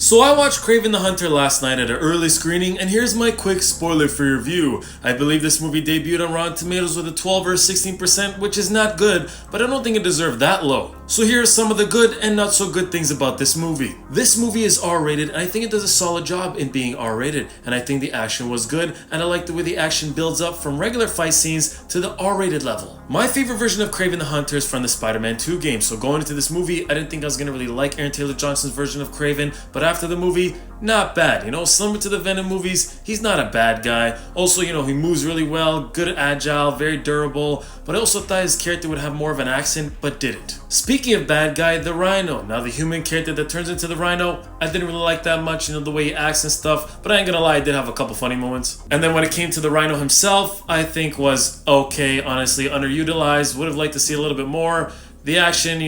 So I watched Kraven the Hunter last night at an early screening, and here's my quick spoiler for your review. I believe this movie debuted on Rotten Tomatoes with a 12 or 16%, which is not good, but I don't think it deserved that low. So here are some of the good and not so good things about this movie. This movie is R-rated, and I think it does a solid job in being R-rated, and I think the action was good, and I like the way the action builds up from regular fight scenes to the R-rated level. My favorite version of Kraven the Hunter is from the Spider-Man 2 game, so going into this movie, I didn't think I was gonna really like Aaron Taylor Johnson's version of Kraven, but after the movie, not bad. Similar to the Venom movies, he's not a bad guy. Also, he moves really well, good agile, very durable, but I also thought his character would have more of an accent, but didn't. Speaking of bad guy, the Rhino. Now the human character that turns into the Rhino, I didn't really like that much, the way he acts and stuff, but I ain't gonna lie, I did have a couple funny moments. And then when it came to the Rhino himself, I think was okay, honestly, underutilized, would have liked to see a little bit more. The action,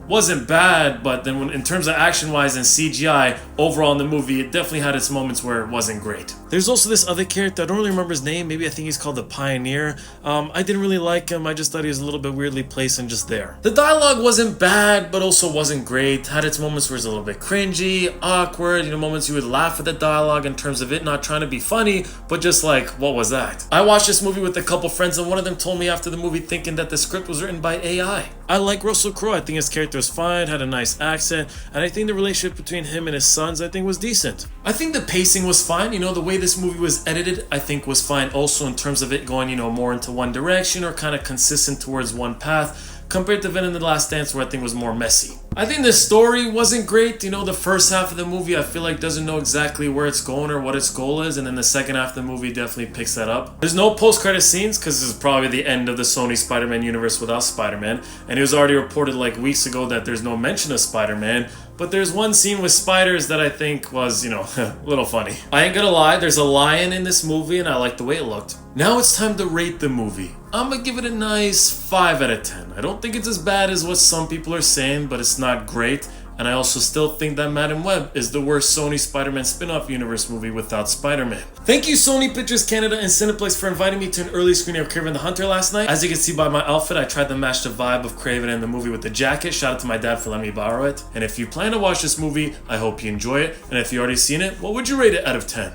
wasn't bad, but then in terms of action-wise and CGI, overall in the movie, it definitely had its moments where it wasn't great. There's also this other character, I don't really remember his name, maybe I think he's called the Pioneer. I didn't really like him, I just thought he was a little bit weirdly placed and just there. The dialogue wasn't bad, but also wasn't great. Had its moments where it's a little bit cringy, awkward, moments you would laugh at the dialogue in terms of it not trying to be funny, but just like, what was that? I watched this movie with a couple friends, and one of them told me after the movie thinking that the script was written by AI. I like Russell Crowe. I think his character was fine, had a nice accent, and I think the relationship between him and his sons, I think, was decent. I think the pacing was fine. The way this movie was edited, I think was fine also in terms of it going, more into one direction or kind of consistent towards one path, compared to Venom: The Last Dance, where I think was more messy. I think the story wasn't great. The first half of the movie I feel like doesn't know exactly where it's going or what its goal is, and then the second half of the movie definitely picks that up. There's no post-credit scenes because this is probably the end of the Sony Spider-Man universe without Spider-Man, and it was already reported like weeks ago that there's no mention of Spider-Man, but there's one scene with spiders that I think was, a little funny. I ain't gonna lie, there's a lion in this movie and I like the way it looked. Now it's time to rate the movie. I'm gonna give it a nice 5 out of 10. I don't think it's as bad as what some people are saying, but it's not great. And I also still think that Madam Web is the worst Sony Spider-Man spin-off universe movie without Spider-Man. Thank you Sony Pictures Canada and Cineplex for inviting me to an early screening of Kraven the Hunter last night. As you can see by my outfit, I tried to match the vibe of Kraven and the movie with the jacket. Shout out to my dad for letting me borrow it. And if you plan to watch this movie, I hope you enjoy it. And if you've already seen it, what would you rate it out of 10?